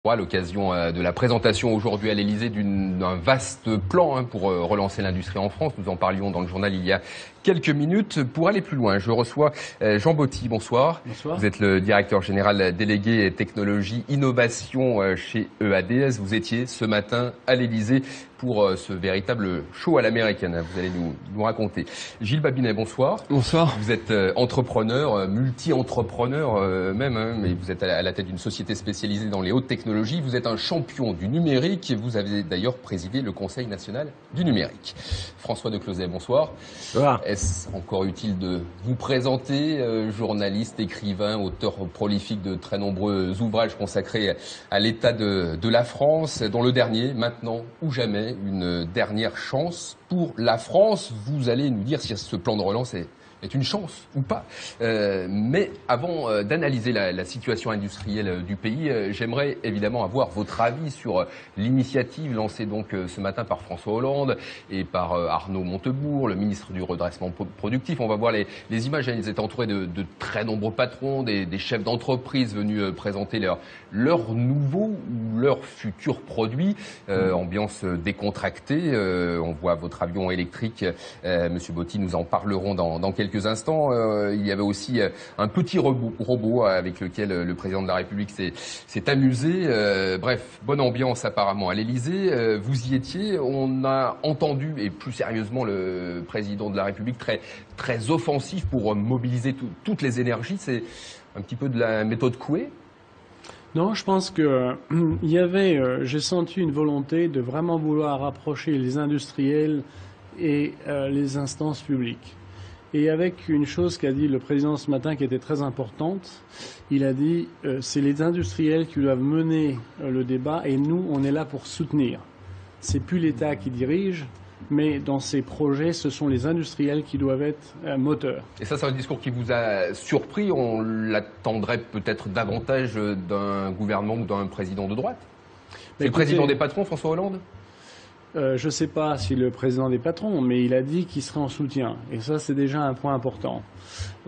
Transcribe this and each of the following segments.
À l'occasion de la présentation aujourd'hui à l'Elysée d'un vaste plan pour relancer l'industrie en France. Nous en parlions dans le journal il y a quelques minutes. Pour aller plus loin, je reçois Jean Botti. Bonsoir. Bonsoir. Vous êtes le directeur général délégué technologie innovation chez EADS. Vous étiez ce matin à l'Elysée pour ce véritable show à l'américaine. Vous allez nous raconter. Gilles Babinet, bonsoir. Bonsoir. Vous êtes entrepreneur, multi-entrepreneur même, mais vous êtes à la tête d'une société spécialisée dans les hautes technologies. Vous êtes un champion du numérique et vous avez d'ailleurs présidé le Conseil national du numérique. François Decloset, bonsoir. Bonsoir. Est-ce encore utile de vous présenter, journaliste, écrivain, auteur prolifique de très nombreux ouvrages consacrés à l'état de la France, dont le dernier, Maintenant ou jamais, une dernière chance pour la France. Vous allez nous dire si ce plan de relance est une chance ou pas. Mais avant d'analyser la situation industrielle du pays, j'aimerais évidemment avoir votre avis sur l'initiative lancée donc ce matin par François Hollande et par Arnaud Montebourg, le ministre du redressement productif. On va voir les images. Ils étaient entourés de très nombreux patrons, des chefs d'entreprise venus présenter leurs nouveaux ou leurs futurs produits. Ambiance décontractée. On voit votre avion électrique. Monsieur Botti, nous en parlerons dans quelques instants. Il y avait aussi un petit robot avec lequel le président de la République s'est amusé. Bref, bonne ambiance apparemment à l'Elysée. Vous y étiez. On a entendu, et plus sérieusement, le président de la République très offensif pour mobiliser toutes les énergies. C'est un petit peu de la méthode Coué. Non, je pense que il y avait, j'ai senti une volonté de vraiment vouloir rapprocher les industriels et les instances publiques. Et avec une chose qu'a dit le président ce matin qui était très importante, il a dit c'est les industriels qui doivent mener le débat et nous, on est là pour soutenir. C'est plus l'État qui dirige, mais dans ces projets, ce sont les industriels qui doivent être moteurs. Et ça, c'est un discours qui vous a surpris. On l'attendrait peut-être davantage d'un gouvernement ou d'un président de droite. C'est le président des patrons, François Hollande ? Je ne sais pas si le président des patrons, mais il a dit qu'il serait en soutien. Et ça, c'est déjà un point important.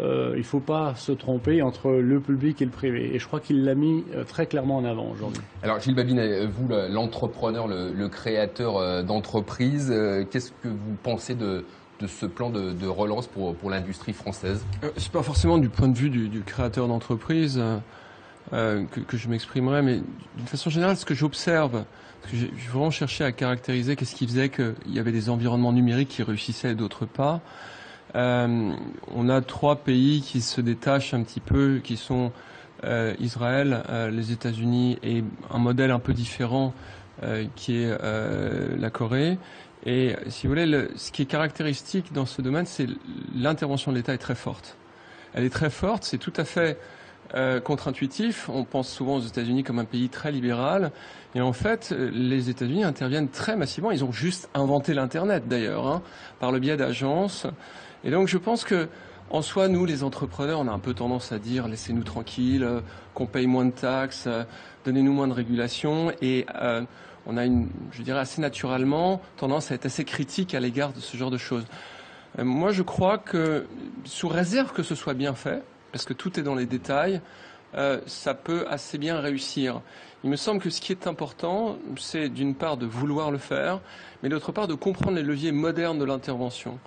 Il ne faut pas se tromper entre le public et le privé. Et je crois qu'il l'a mis très clairement en avant aujourd'hui. Alors, Gilles Babinet, vous, l'entrepreneur, le créateur d'entreprise, qu'est-ce que vous pensez de ce plan de relance pour l'industrie française ? C'est pas forcément du point de vue du créateur d'entreprise que je m'exprimerai, mais d'une façon générale, ce que j'observe, parce que j'ai vraiment cherché à caractériser qu'est-ce qui faisait qu'il y avait des environnements numériques qui réussissaient et d'autres pas. On a trois pays qui se détachent un petit peu, qui sont Israël, les États-Unis et un modèle un peu différent qui est la Corée. Et si vous voulez, ce qui est caractéristique dans ce domaine, c'est l'intervention de l'État est très forte. Elle est très forte, c'est tout à fait contre-intuitif. On pense souvent aux États-Unis comme un pays très libéral. Et en fait, les États-Unis interviennent très massivement. Ils ont juste inventé l'Internet, d'ailleurs, par le biais d'agences. Et donc, je pense que, en soi, nous, les entrepreneurs, on a un peu tendance à dire laissez-nous tranquilles, qu'on paye moins de taxes, donnez-nous moins de régulation. Et on a je dirais assez naturellement, tendance à être assez critique à l'égard de ce genre de choses. Moi, je crois que, sous réserve que ce soit bien fait, parce que tout est dans les détails, ça peut assez bien réussir. Il me semble que ce qui est important, c'est d'une part de vouloir le faire, mais d'autre part de comprendre les leviers modernes de l'intervention.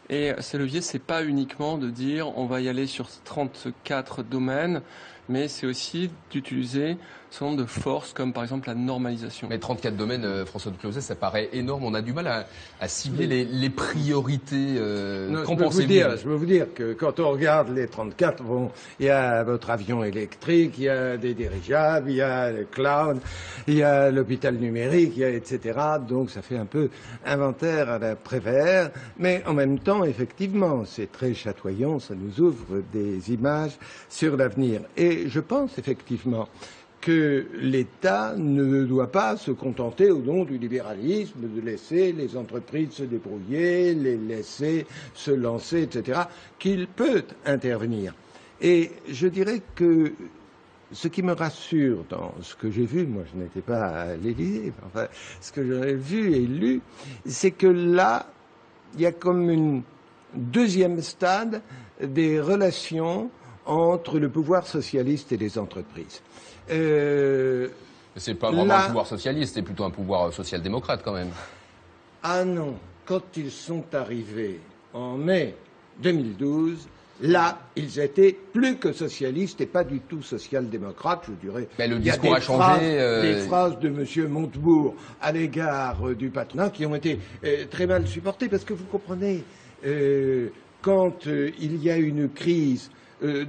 Et ces leviers, c'est pas uniquement de dire on va y aller sur 34 domaines, mais c'est aussi d'utiliser un certain nombre de forces, comme par exemple la normalisation. Mais 34 domaines, François Decloset, ça paraît énorme. On a du mal à cibler les priorités. Qu'en pensez-vous ? Je veux vous dire que quand on regarde les 34, il y a votre avion électrique, il y a des dirigeables, il y a le cloud, il y a l'hôpital numérique, il y a etc. Donc ça fait un peu inventaire à la Prévert. Mais en même temps, effectivement, c'est très chatoyant, ça nous ouvre des images sur l'avenir. Et je pense effectivement que l'État ne doit pas se contenter, au nom du libéralisme, de laisser les entreprises se débrouiller, les laisser se lancer, etc., qu'il peut intervenir. Et je dirais que ce qui me rassure dans ce que j'ai vu, moi je n'étais pas à l'Élysée, enfin, ce que j'ai vu et lu, c'est que là, il y a comme une deuxième stade des relations entre le pouvoir socialiste et les entreprises. C'est pas vraiment un pouvoir socialiste, c'est plutôt un pouvoir social-démocrate quand même. Ah non, quand ils sont arrivés en mai 2012, là, ils étaient plus que socialistes et pas du tout social-démocrates, je dirais. Mais le discours a changé. Des phrases de M. Montebourg à l'égard du patronat qui ont été très mal supportées, parce que vous comprenez, quand il y a une crise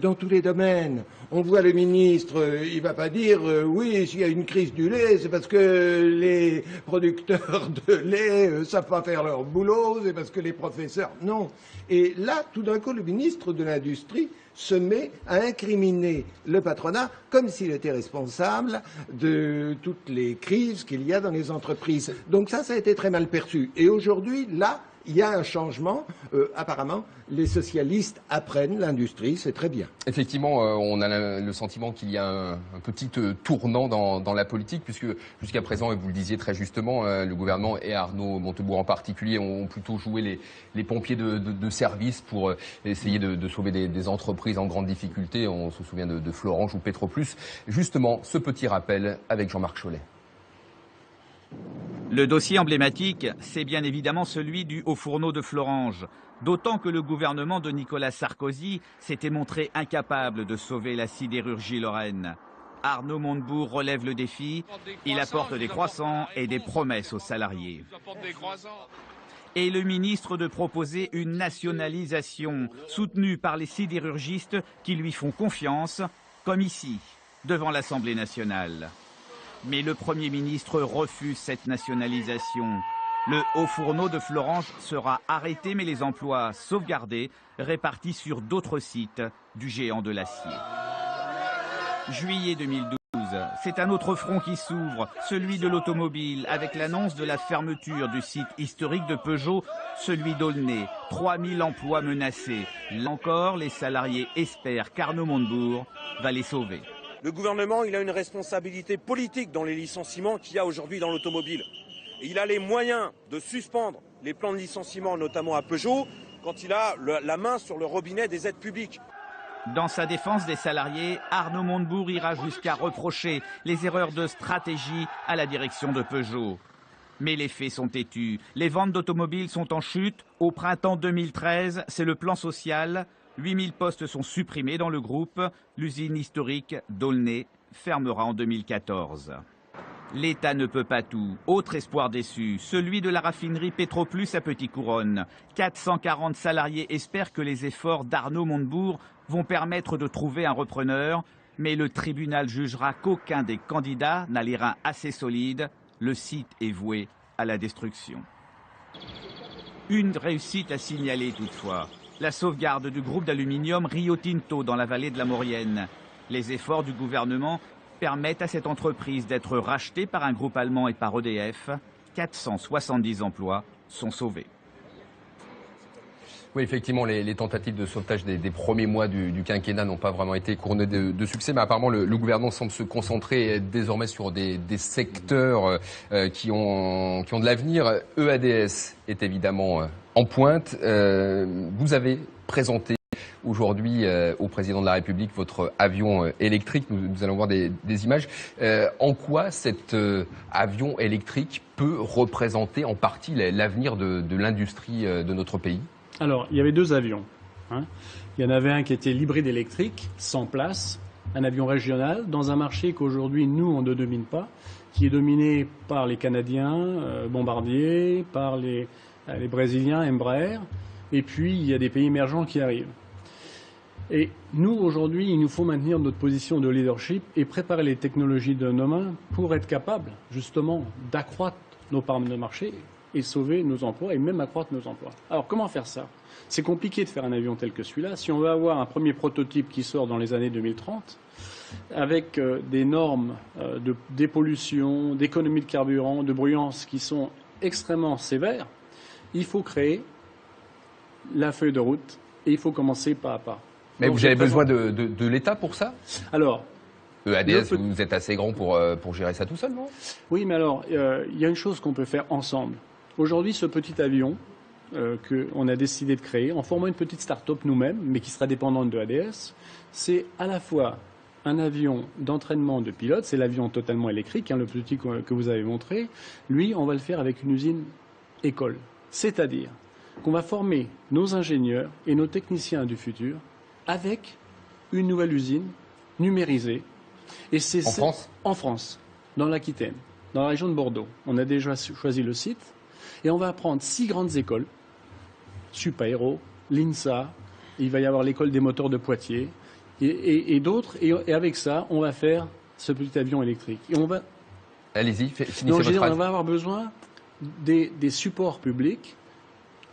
dans tous les domaines, on voit le ministre, il va pas dire oui, s'il y a une crise du lait, c'est parce que les producteurs de lait savent pas faire leur boulot, c'est parce que les professeurs... Non. Et là, tout d'un coup, le ministre de l'Industrie se met à incriminer le patronat comme s'il était responsable de toutes les crises qu'il y a dans les entreprises. Donc ça a été très mal perçu. Et aujourd'hui, là, il y a un changement. Apparemment, les socialistes apprennent l'industrie, c'est très bien. Effectivement, on a le sentiment qu'il y a un petit tournant dans la politique, puisque jusqu'à présent, et vous le disiez très justement, le gouvernement et Arnaud Montebourg en particulier ont plutôt joué les pompiers de service pour essayer de sauver des entreprises en grande difficulté. On se souvient de Florange ou Petroplus. Justement, ce petit rappel avec Jean-Marc Chollet. Le dossier emblématique, c'est bien évidemment celui du Haut-Fourneau de Florange. D'autant que le gouvernement de Nicolas Sarkozy s'était montré incapable de sauver la sidérurgie lorraine. Arnaud Montebourg relève le défi, il apporte des croissants et des promesses aux salariés. Et le ministre de proposer une nationalisation soutenue par les sidérurgistes qui lui font confiance, comme ici, devant l'Assemblée nationale. Mais le Premier ministre refuse cette nationalisation. Le Haut-Fourneau de Florange sera arrêté, mais les emplois sauvegardés, répartis sur d'autres sites du géant de l'acier. Juillet 2012, c'est un autre front qui s'ouvre, celui de l'automobile, avec l'annonce de la fermeture du site historique de Peugeot, celui d'Aulnay. 3000 emplois menacés. Là encore, les salariés espèrent qu'Arnaud Montebourg va les sauver. Le gouvernement, il a une responsabilité politique dans les licenciements qu'il y a aujourd'hui dans l'automobile. Il a les moyens de suspendre les plans de licenciement, notamment à Peugeot, quand il a la main sur le robinet des aides publiques. Dans sa défense des salariés, Arnaud Montebourg ira jusqu'à reprocher les erreurs de stratégie à la direction de Peugeot. Mais les faits sont têtus. Les ventes d'automobiles sont en chute. Au printemps 2013, c'est le plan social. 8000 postes sont supprimés dans le groupe. L'usine historique d'Aulnay fermera en 2014. L'État ne peut pas tout. Autre espoir déçu, celui de la raffinerie Petroplus à Petit-Couronne. 440 salariés espèrent que les efforts d'Arnaud Montebourg vont permettre de trouver un repreneur. Mais le tribunal jugera qu'aucun des candidats n'a les reins assez solides. Le site est voué à la destruction. Une réussite à signaler toutefois. La sauvegarde du groupe d'aluminium Rio Tinto dans la vallée de la Maurienne. Les efforts du gouvernement permettent à cette entreprise d'être rachetée par un groupe allemand et par EDF. 470 emplois sont sauvés. Oui, effectivement, les tentatives de sauvetage des premiers mois du quinquennat n'ont pas vraiment été couronnées de succès, mais apparemment le gouvernement semble se concentrer désormais sur des secteurs qui ont de l'avenir. EADS est évidemment en pointe. Vous avez présenté aujourd'hui au président de la République votre avion électrique. Nous allons voir des images. En quoi cet avion électrique peut représenter en partie l'avenir de l'industrie de notre pays ? Alors, il y avait deux avions. Il y en avait un qui était l'hybride électrique, 100 places, un avion régional, dans un marché qu'aujourd'hui, nous, on ne domine pas, qui est dominé par les Canadiens, Bombardier, par les Brésiliens, Embraer, et puis il y a des pays émergents qui arrivent. Et nous, aujourd'hui, il nous faut maintenir notre position de leadership et préparer les technologies de nos mains pour être capables, justement, d'accroître nos parts de marché et sauver nos emplois et même accroître nos emplois. Alors, comment faire ça ? C'est compliqué de faire un avion tel que celui-là. Si on veut avoir un premier prototype qui sort dans les années 2030, avec des normes de dépollution, d'économie de carburant, de bruyance qui sont extrêmement sévères, il faut créer la feuille de route et il faut commencer pas à pas. Mais donc, vous avez besoin de l'État pour ça ? Alors, EADS, vous êtes assez grand pour gérer ça tout seul, non ? Oui, mais alors, il y a une chose qu'on peut faire ensemble. Aujourd'hui, ce petit avion qu'on a décidé de créer, en formant une petite start-up nous-mêmes, mais qui sera dépendante de EADS, c'est à la fois un avion d'entraînement de pilote, c'est l'avion totalement électrique, le petit que vous avez montré. Lui, on va le faire avec une usine école. C'est-à-dire qu'on va former nos ingénieurs et nos techniciens du futur avec une nouvelle usine numérisée. Et c'est En France ? En France, dans l'Aquitaine, dans la région de Bordeaux. On a déjà choisi le site. Et on va prendre 6 grandes écoles, Supaéro, l'INSA, il va y avoir l'école des moteurs de Poitiers et d'autres. Et avec ça, on va faire ce petit avion électrique. Et on va... Allez-y, finissez votre phrase. On va avoir besoin des supports publics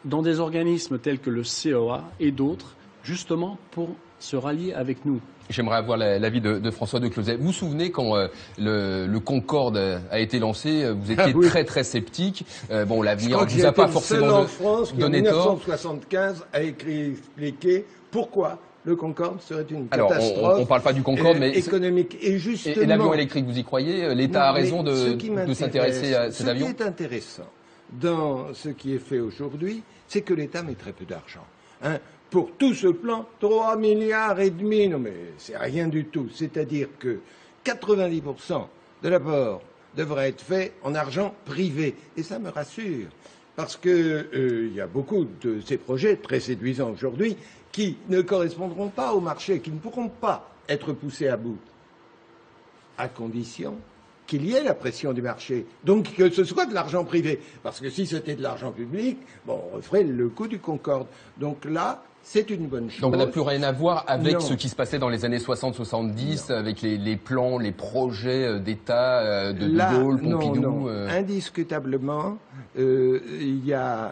dans des organismes tels que le COA et d'autres, justement pour se rallier avec nous. J'aimerais avoir l'avis de François Decloset. Vous vous souvenez quand le Concorde a été lancé, vous étiez très très sceptique. Bon, l'avenir ne vous a pas forcément en France qui, en donné tort. 1975, a expliqué pourquoi le Concorde serait une Alors, catastrophe. on ne parle pas du Concorde, mais économique. Et justement, et l'avion électrique, vous y croyez? L'État a raison de s'intéresser à cet avion? Ce qui est intéressant dans ce qui est fait aujourd'hui, c'est que l'État met très peu d'argent. Pour tout ce plan, 3,5 milliards, non mais c'est rien du tout. C'est-à-dire que 90% de l'apport devrait être fait en argent privé. Et ça me rassure, parce que y a beaucoup de ces projets très séduisants aujourd'hui qui ne correspondront pas au marché, qui ne pourront pas être poussés à bout, à condition qu'il y ait la pression du marché, donc que ce soit de l'argent privé. Parce que si c'était de l'argent public, bon, on referait le coût du Concorde. Donc là, c'est une bonne chose. Donc on n'a plus rien à voir avec Non. ce qui se passait dans les années 60-70, avec les plans, les projets d'État de Gaulle, Pompidou. Non. Indiscutablement, la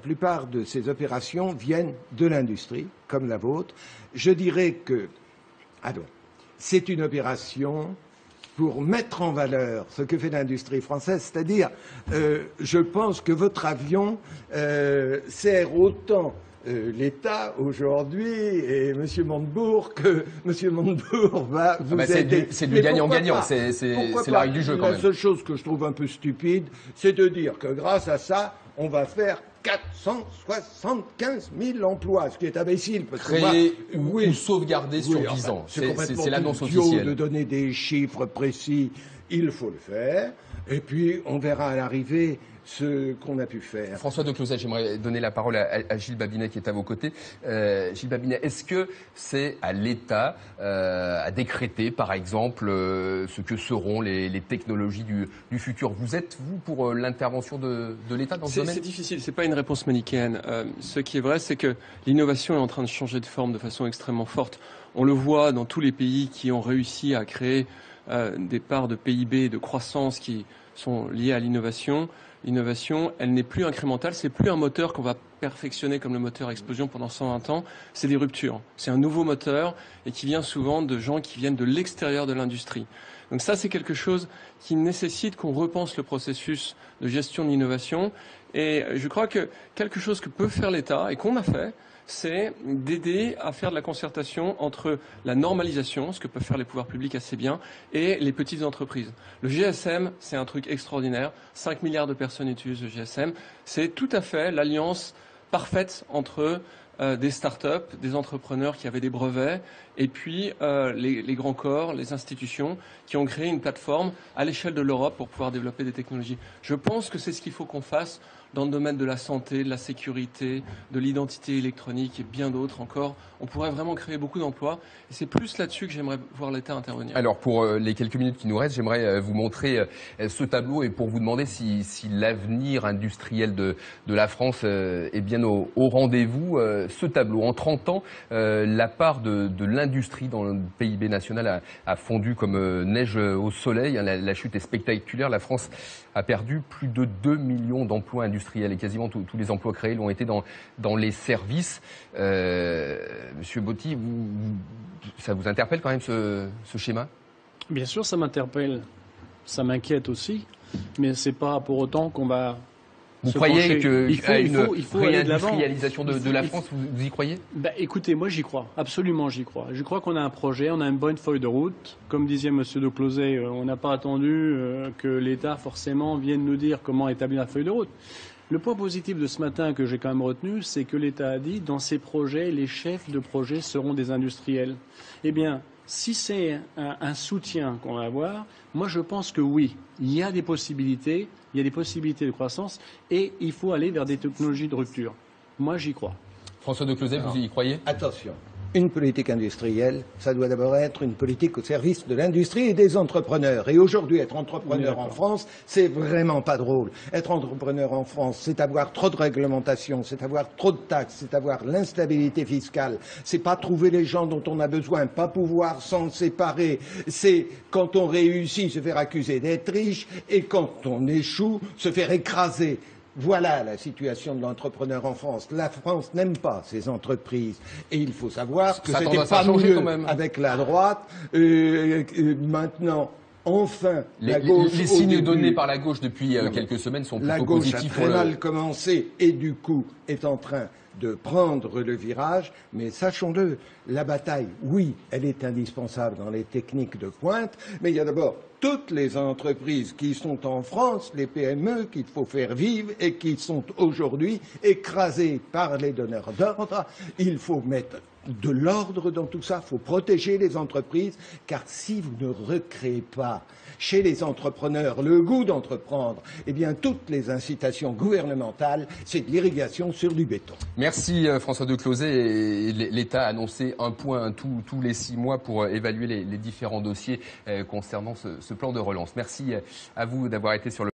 plupart de ces opérations viennent de l'industrie, comme la vôtre. Je dirais que, c'est une opération pour mettre en valeur ce que fait l'industrie française, c'est-à-dire, je pense que votre avion sert autant l'État aujourd'hui et M. Montebourg que M. Montebourg va vous aider. C'est du gagnant-gagnant, c'est la règle du jeu quand même. La seule chose que je trouve un peu stupide, c'est de dire que grâce à ça, on va faire 475 000 emplois, ce qui est imbécile. Créer ou sauvegarder sur 10 ans. C'est l'annonce officielle. De donner des chiffres précis, il faut le faire. Et puis, on verra à l'arrivée ce qu'on a pu faire. François Decloset, j'aimerais donner la parole à Gilles Babinet qui est à vos côtés. Gilles Babinet, est-ce que c'est à l'État à décréter, par exemple, ce que seront les technologies du futur? Vous êtes, vous, pour l'intervention de l'État dans ce domaine? C'est difficile, c'est pas une réponse manichéenne. Ce qui est vrai, c'est que l'innovation est en train de changer de forme de façon extrêmement forte. On le voit dans tous les pays qui ont réussi à créer des parts de PIB, de croissance qui sont liées à l'innovation. L'innovation, elle n'est plus incrémentale, c'est plus un moteur qu'on va perfectionner comme le moteur à explosion pendant 120 ans, c'est des ruptures. C'est un nouveau moteur et qui vient souvent de gens qui viennent de l'extérieur de l'industrie. Donc ça, c'est quelque chose qui nécessite qu'on repense le processus de gestion de l'innovation. Et je crois que quelque chose que peut faire l'État et qu'on a fait, c'est d'aider à faire de la concertation entre la normalisation, ce que peuvent faire les pouvoirs publics assez bien, et les petites entreprises. Le GSM, c'est un truc extraordinaire. 5 milliards de personnes utilisent le GSM. C'est tout à fait l'alliance parfaite entre des start-up, des entrepreneurs qui avaient des brevets, et puis les grands corps, les institutions qui ont créé une plateforme à l'échelle de l'Europe pour pouvoir développer des technologies. Je pense que c'est ce qu'il faut qu'on fasse dans le domaine de la santé, de la sécurité, de l'identité électronique et bien d'autres encore. On pourrait vraiment créer beaucoup d'emplois et c'est plus là-dessus que j'aimerais voir l'État intervenir. Alors pour les quelques minutes qui nous restent, j'aimerais vous montrer ce tableau et pour vous demander si l'avenir industriel de la France est bien au rendez-vous. Ce tableau, en 30 ans, la part de l'industrie dans le PIB national a fondu comme neige au soleil. La chute est spectaculaire. La France a perdu plus de 2 millions d'emplois industriels et quasiment tous les emplois créés l'ont été dans les services. Monsieur Botti, ça vous interpelle quand même ce schéma? Bien sûr, ça m'interpelle. Ça m'inquiète aussi. Mais c'est pas pour autant qu'on va... Vous croyez qu'à une réindustrialisation de la France, vous y croyez? Écoutez, moi j'y crois, absolument j'y crois. Je crois qu'on a un projet, on a une bonne feuille de route. Comme disait M. Decloset, on n'a pas attendu que l'État forcément vienne nous dire comment établir la feuille de route. Le point positif de ce matin que j'ai quand même retenu, c'est que l'État a dit, dans ces projets, les chefs de projet seront des industriels. Eh bien, Si c'est un soutien qu'on va avoir, moi je pense que oui, il y a des possibilités de croissance et il faut aller vers des technologies de rupture. Moi j'y crois. François de Closets, vous y croyez? Attention, une politique industrielle, ça doit d'abord être une politique au service de l'industrie et des entrepreneurs. Et aujourd'hui, être entrepreneur en France, c'est vraiment pas drôle. Être entrepreneur en France, c'est avoir trop de réglementations, c'est avoir trop de taxes, c'est avoir l'instabilité fiscale, c'est pas trouver les gens dont on a besoin, pas pouvoir s'en séparer. C'est quand on réussit, se faire accuser d'être riche et quand on échoue, se faire écraser. Voilà la situation de l'entrepreneur en France. La France n'aime pas ces entreprises. Et il faut savoir que c'était pas mieux avec la droite. Maintenant, enfin, la gauche... Les signes donnés par la gauche depuis quelques semaines sont plutôt positifs. La gauche a très mal commencé et du coup est en train de prendre le virage, mais sachons-le, la bataille, oui, elle est indispensable dans les techniques de pointe, mais il y a d'abord toutes les entreprises qui sont en France, les PME, qu'il faut faire vivre et qui sont aujourd'hui écrasées par les donneurs d'ordre. Il faut mettre de l'ordre dans tout ça, il faut protéger les entreprises, car si vous ne recréez pas chez les entrepreneurs le goût d'entreprendre, eh bien toutes les incitations gouvernementales, c'est de l'irrigation sur du béton. Merci François de Closets. L'État a annoncé un point tous les 6 mois pour évaluer les différents dossiers concernant ce plan de relance. Merci à vous d'avoir été sur le